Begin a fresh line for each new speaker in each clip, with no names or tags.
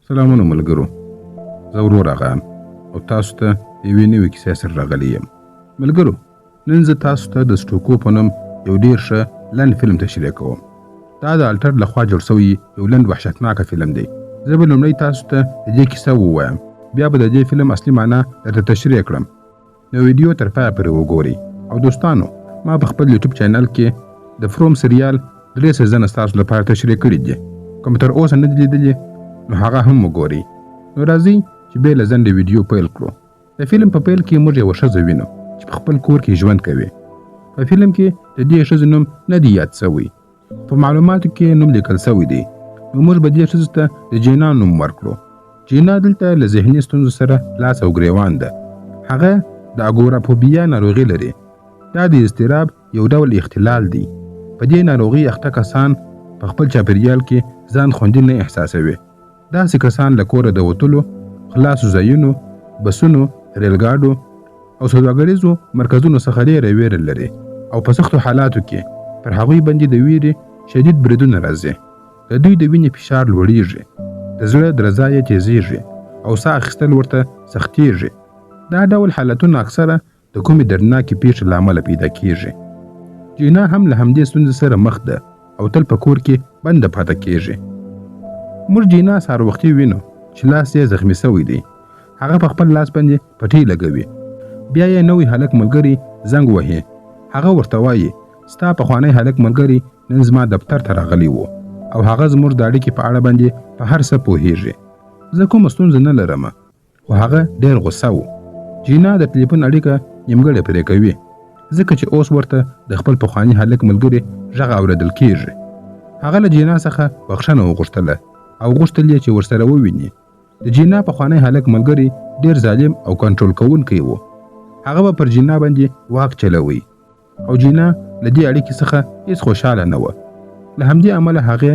سلامونه ملګرو، زه ورور اغام او تاسو ته یوې نوې کیسې سره راغلی یم. ملګرو، نن زه تاسو ته د سټوکو په نوم یو ډېر ښه لنډ فلم تشریح کوم. دا د الټر لخوا جوړ شوی یو لنډ وحشتناکه فلم دی. زه به لومړی تاسو ته د دې کیسه ووایم، بیا به د دې فلم اصلي معنا درته تشریح کړم. نو ویډیو تر پایه پورې وګورئ. او دوستانو، ما په خپل یوټیوب چینل کې د فروم سریال 3 سیزن ستاسو لپاره تشریح کړي دي. کوم تر اوسه نه دي لیدلي نو هغه هم وګورئ. نو راځئ چې بې له ځنډه ویډیو پیل کړو. د فلم په پیل کې موږ یوه ښځه وینو چې په خپل کور کې ژوند کوي. په فلم کې د دې ښځې نوم نه دی یاد شوی، په معلوماتو کې نوم لیکل شوی دی. نو موږ به دې ښځې ته د جینا نوم ورکړو. جینا دلته له ذهني ستونزو سره لاس او ګریوان ده. هغه د اګورافوبیا ناروغي لري. دا د اضطراب یو ډول اختلال دی. په دې ناروغي اخته کسان په خپل چاپیریال کې ځان خوندي نه احساسوي. داسې کسان له کوره د وتلو، خلاصو ځایونو، بسونو، ریلګاډو او سوداګریزو مرکزونو څخه ډېره ویره لري او په سختو حالاتو کې پر هغوی باندې د ویرې شدید بریدونه راځي. د دوی د وینې فشار لوړیږي، د زړه درزا یې تیزیږي او ساه اخیستل ورته سختیږي. دا ډول حالتونه اکثره د کومې دردناکې پیښې له امله پیدا کیږي. جینا هم له همدې ستونزې سره مخ ده او تل په کور کې بنده پاتې کیږي. موږ جینا سهار وختي وینو چې لاس یې زخمی شوی دی. هغه په خپل لاس باندې پټۍ لګوي. بیا یې نوی هلک ملګري زنګ وهي. هغه ورته وایي، ستا پخوانی هلک ملګري نن زما دفتر ته راغلی و او هغه زموږ د اړیکې په اړه باندې په هر څه پوهیږي. زه کومه ستونزه نه لرم. خو هغه ډېر غوسه و. جینا د ټلیفون اړیکه نیمګړې پرې کوي ځکه چې اوس ورته د خپل پخوانی هلک ملګري غږ اورېدل کیږي. هغه له جینا څخه بخښنه وغوښتله او غوښتل یې چې ورسره وویني. د جینا پخوانی هلک ملګري ډېر ظالم او کنټرول کوونکی و. هغه به پر جینا باندې واک چلوي او جینا له دې اړیکې څخه هیڅ خوشحاله نه وه. له همدې امله هغې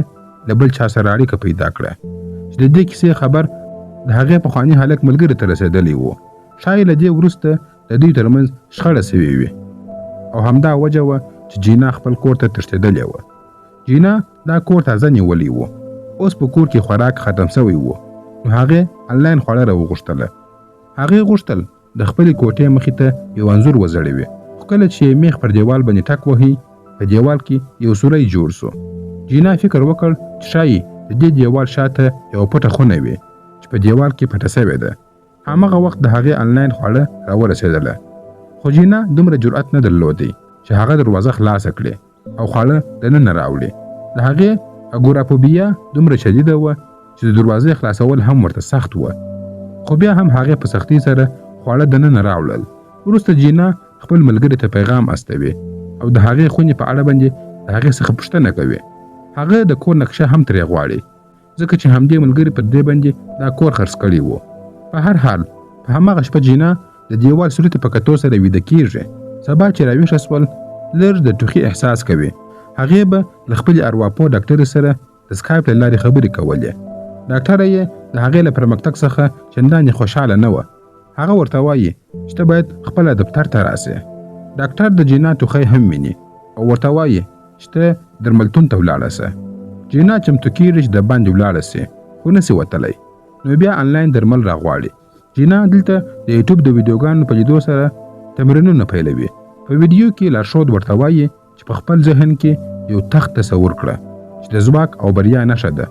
له بل چا سره اړیکه پیدا کړه چې د دې کیسې خبر د هغې پخوانی هلک ملګري ته رسېدلی و. ښایي له دې وروسته د دوی ترمنځ شخړه سوې وي او همدا وجه وه چې جینا خپل کور ته تښتېدلې وه. جینا دا کور تازه نیولی و. اوس په کور کې خوراک ختم شوی و. نو هغې انلاین خواړه راوغوښتله. هغې غوښتل د خپلې کوټې مخې ته یو انځور وځړوي، خو کله چې یې میخ پر دیوال باندې ټک وهي، په دیوال کې یو سوری جوړ شو. جینا فکر وکړ چې ښایي د دې دیوال شاته یو پټه خونه وي چې په دیوال کې پټه شوې ده. هماغه وخت د هغې انلاین خواړه راورسېدله، خو جینا دومره جرأت نه درلودی چې هغه دروازه خلاصه کړي او خواړه دننه راوړي. د هغې اګورافوبیا دومره شدیده وه چې د دروازې خلاصول هم ورته سخت وه، خو بیا هم هغې په سختۍ سره خواړه دننه راوړل. وروسته جینا خپل ملګري ته پیغام استوي او د هغې خونې په اړه باندې د هغې څخه پوښتنه کوي. هغه د کور نقشه هم ترې غواړي ځکه چې همدې ملګري پر دې باندې دا کور خرڅ کړی و. په هر حال په هماغه شپه جینا د دیوال سوري ته په کتو سره ویده کیږي. سبا چې راویښه شول، لږ د ټوخي احساس کوي. هغې به له خپلې ارواپوه ډاکټرې سره د سکایپ له لارې خبرې کولې. ډاکټره یې د هغې له پرمختګ څخه چندانې خوشحاله نه وه. هغه ورته وایي چې ته باید خپله دفتر ته راسې. ډاکټر د جینا ټوخی هم ویني او ورته وایي چې ته درملتون ته ولاړه سه. جینا چمتو کیږي چې د باندې ولاړه سي، خو نسي وتلی. نو بیا انلاین درمل راغواړي. جینا دلته د یوټیوب د ویډیوګانو په لیدو سره تمرینونه پیلوي. په ویډیو کې لارښود ورته وایي چې په خپل ذهن کې یو تخت تصور کړه چې د ځواک او بریا نښه ده.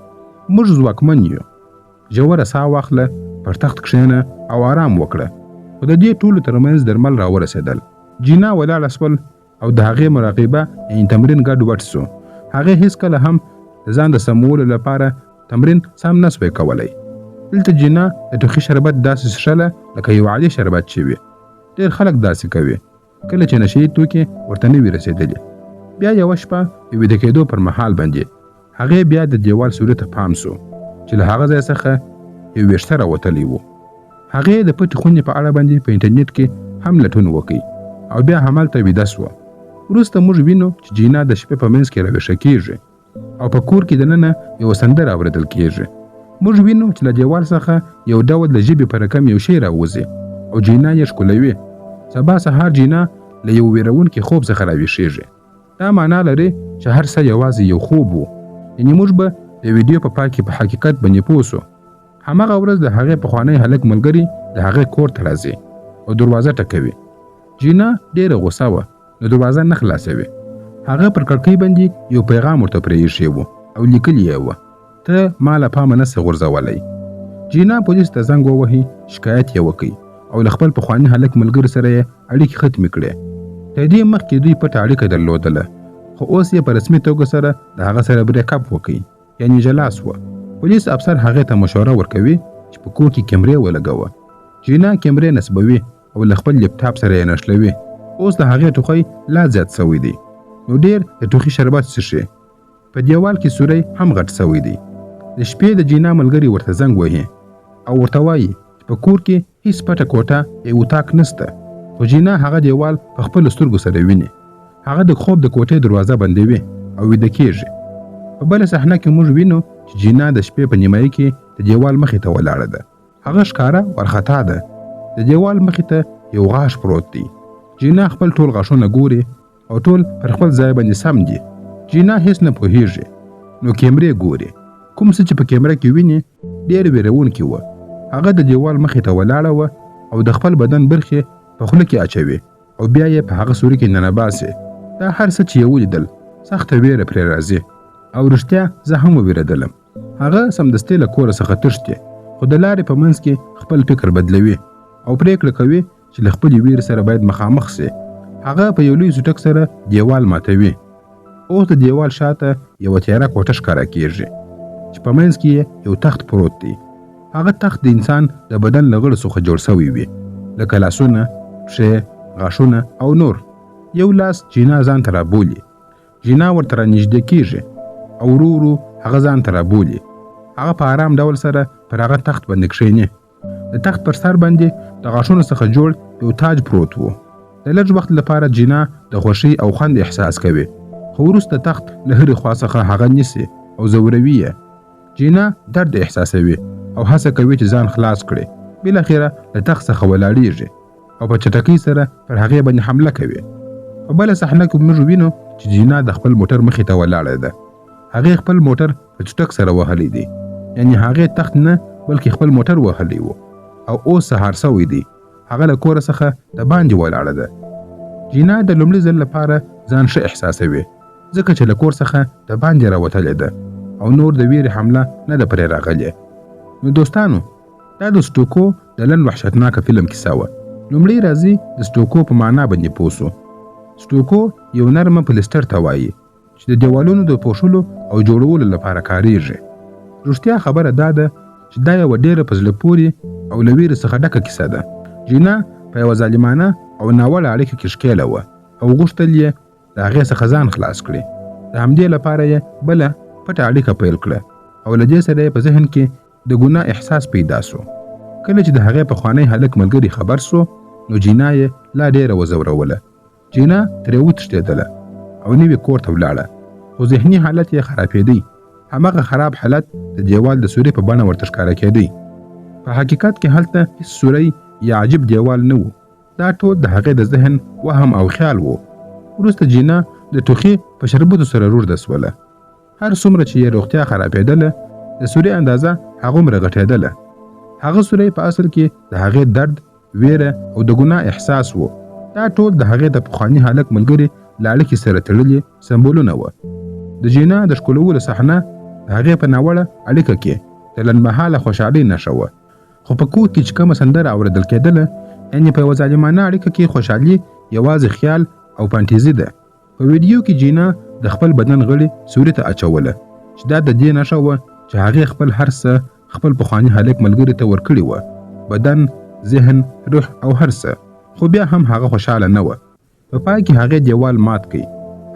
موږ ځواکمن یو. ژوره ساه واخله، پر تخت کښېنه او آرام وکړه. خو د دې ټولو ترمنځ درمل راورسېدل. جینا ولاړه شول او د هغې مراقبه یعنې تمرین ګډوډ شو. هغې هیڅکله هم د ځان د سمولو لپاره تمرین سم نه شوی کولی. دلته جینا د ټوخي شربت داسې څښله لکه یو عادي شربت چې وي. ډېر خلک داسې کوي کله چې نشهیي توکي ورته نه وي رسېدلي. بیا یوه شپه د ویده کېدو پر مهال باندې هغې بیا د دیوال سوري ته پام شو چې له هغه ځای څخه یو ویښته راوتلی و. هغې د پټې خونې په اړه باندې په انټرنیټ کې هم لټون وکړ او بیا همالته ویده شوه. وروسته موږ وینو چې جینا د شپې په منځ کې راویښه کیږي او په کور کې دننه یوه سندره اورېدل کیږي. موږ وینو چې له دیوال څخه یو ډول د ژبې په رقم یو شی راوځي او جینا یې ښکلوي. سبا سهار جینا له یو ویرونکي خوب څخه راویښیږي. دا معنا لري چې هر څه یوازې یو خوب و. یعنې موږ به د ویډیو په پای کې په حقیقت باندې پوه شو. هماغه ورځ د هغې پخوانی هلک ملګري د هغې کور ته راځي او دروازه ټکوي. جینا ډېره غوسه وه نو دروازه نه خلاصوي. هغه پر کړکۍ باندې یو پیغام ورته پرې ایښی و او لیکلي یې وه ته ما له پامه نسې غورځولی. جینا پولیس ته زنګ ووهي شکایت یې وکړي او له خپل پخواني هلک ملګري سره یې اړیکې ختمې کړې. تر دې مخکې دوی پټه اړیکه درلودله خو اوس یې په رسمي توګه سره د هغه سره بریک اپ وکړي یعنې جلا سوه. پولیس افسر هغې ته مشوره ورکوي چې په کور کې کیمرې ولګوه. جینا کیمرې نصبوي او له خپل لپټاپ سره یې نښلوي. اوس د هغې ټوخی لا زیات سوی دی نو ډېر د ټوخي شربت څښي. په دیوال کې سوری هم غټ سوی دی. د شپې د جینا ملګري ورته زنګ وهي او ورته وایي چې په کور کې هیڅ پټه کوټه یا اتاق نسته. خو جینا هغه دیوال په خپلو سترګو سره ویني. هغه د خوب د کوټې دروازه بندوي او ویده کېږي. په بله صحنه کې موږ وینو چې جینا د شپې په نیمایي کې د دیوال مخې ته ولاړه ده. هغه ښکاره ورخطا ده. د دیوال مخې ته یو غاښ پروت دی. جینا خپل ټول غاښونه ګوري او ټول پر خپل ځای باندې سم دي. جینا هیڅ نه پوهیږي نو کیمرې ګوري. کوم څه چې په کیمره کې ویني ډېر ویرونکي وه. هغه د دیوال مخې ته ولاړه وه او د خپل بدن برخې په خوله کې اچوي او بیا یې په هغه سوري کې ننباسي. دا هر څه چې یې ولیدل سخته ویره پرې راځي او رښتیا زه هم وویرېدلم. هغه سمدستي له کوره څخه تښتي خو د لارې په منځ کې خپل فکر بدلوي او پریکړه کوي چې له خپلې ویرې سره باید مخامخ سي. هغه په یو لوی سوټک سره دیوال ماتوي. اوس د دیوال شاته یوه تیاره کوټه ښکاره کېږي چې په منځ کې یو تخت پروت دی. هغه تخت د انسان د بدن له غړو څخه جوړ سوی وي لکه لاسونه، پښې، غاښونه او نور. یو لاس جینا ځان ته رابولي. جینا ورته رانږدې کېږي او ورو ورو هغه ځان ته رابولي. هغه په آرام ډول سره پر هغه تخت باندې کښېني. د تخت پر سر باندې د غاښونو څخه جوړ یو تاج پروت و. د لږ وخت لپاره جینا د خوښۍ او خوند احساس کوي خو وروسته تخت له هرې خوا څخه هغه نیسي او ځوروي یې. جینا درد احساسوي او هڅه کوي چې ځان خلاص کړي. بالاخره له تخت څخه ولاړیږي او په چټکۍ سره پر هغې باندې حمله کوي. په بله صحنه کې موږ وینو چې جینا د خپل موټر مخې ته ولاړه ده. هغې خپل موټر په چټک سره وهلی دی یعنې هغې تخت نه بلکې خپل موټر وهلی و او اوس سهار سوی دی. هغه له کوره څخه د باندې ولاړه ده. جینا د لومړي ځل لپاره ځان ښه احساسوي ځکه چې له کور څخه د باندې راوتلې ده او نور د ویرې حمله نه ده پرې راغلې. نو دوستانو دا د سټوکو د لنډ وحشتناکه فلم کیسه وه. لومړی راځي د سټوکو په معنا باندې پوه سو. سټوکو یو نرمه پلستر ته وایي چې د دیوالونو د پوښلو او جوړولو لپاره کاریږي. رښتیا خبره دا ده چې دا یوه ډېره په زړه پورې او له ویرې څخه ډکه کیسه ده. جینا په یوه ظالمانه او ناوړه اړیکه کې ښکېله وه او غوښتل یې د هغې څخه ځان خلاص کړي. د همدې لپاره یې بله پټه اړیکه پیل کړه او له دې سره یې په ذهن کې د ګناه احساس پیدا سو. کله چې د هغې پخوانی هلک ملګري خبر سو نو جینا یې لا ډېره وځوروله. جینا ترې وتښتېدله او نوي کور ته ولاړه خو ذهني حالت یې خرابېدی. هماغه خراب حالت د دیوال د سوري په بڼه ورته ښکاره کېدی. په حقیقت کې هلته هیڅ سوری یا عجیب دیوال نه و. دا ټول د هغې د ذهن وهم او خیال و. وروسته جینا د ټوخي په شربتو سره روږده سوله. هر څومره چې یې روغتیا خرابېدله د سوري اندازه هغومره غټېدله. هغه سوری په اصل کې د هغې درد، ویره او د ګناه احساس و. دا ټول د هغې د پخواني هلک ملګري له اړیکې سره تړلي سمبولونه وه. د جینا د ښکلولو صحنه د هغې په ناوړه اړیکه کې د لنډمهاله خوشحالۍ نښه وه. خو په کور کې چې کومه سندره اورېدل کېدله یعنې په یوه ظالمانه اړیکه کې خوشحالي یوازې خیال او فانټیزي ده. په ویډیو کې جینا د خپل بدن غړي سوري ته اچوله چې دا د دې نښه وه چې هغې خپل هر څه خپل پخواني هلک ملګري ته ورکړي وه. بدن، ذهن، روح او هر څه. خو بیا هم هغه خوشحاله نه وه. په پای کې هغې دیوال مات کړ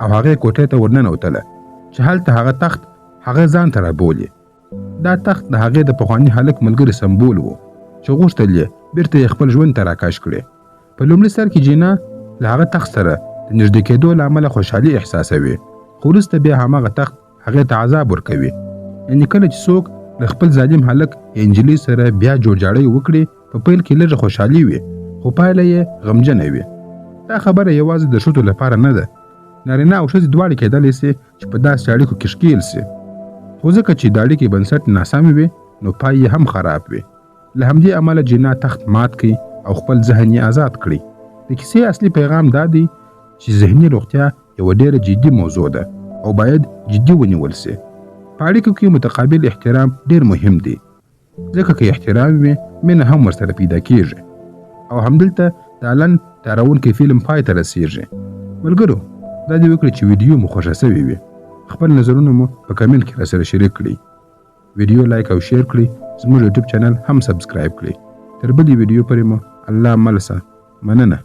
او هغې کوټې ته ورننوتله چې هلته هغه تخت هغه ځان ته رابولي. دا تخت د هغې د پخواني هلک ملګري سمبول و چې غوښتل یې بیرته یې خپل ژوند ته راکش کړي. په لومړي سر کې جینا له هغه تخت سره د نږدې کېدو له امله خوشحالي احساسوي خو وروسته بیا هماغه تخت هغې ته عذاب ورکوي. یعنې کله چې څوک له خپل ظالم هلک یا نجلۍ سره بیا جوړجاړی وکړي په پیل کې لږه خوشحالي وي خو پایله یې غمجنه وي. دا خبره یوازې د ښځو لپاره نه ده. نارینه او ښځې دواړې کېدلی سي چې په داسې اړیکو کې ښکېل سي. خو ځکه چې د اړیکې بنسټ ناسم وي نو پای هم خراب وي. له همدې امله جنا تخت مات کړي او خپل ذهن یې آزاد کړي. د کیسې اصلي پیغام دا دی چې ذهني روغتیا یو ډېره جدي موضوع ده او باید جدي ونیول سي. په اړیکو کې متقابل احترام ډېر مهم دی، ځکه که احترام وي مینه هم ورسره پیدا کیږي. او همدلته د الن ډارونکی فلم پای ته رسیږي. ملګرو، دا دې وکړئ چې ویډیو مو خوښه سوې وي. خپل نظرونه مو په کمنټ کې راسره شریک کړئ. ویډیو لایک او شیر کړئ. زموږ یوټیوب چینل هم سبسکرایب کړئ. تر بلې ویډیو پورې مو الله مل شه. مننه.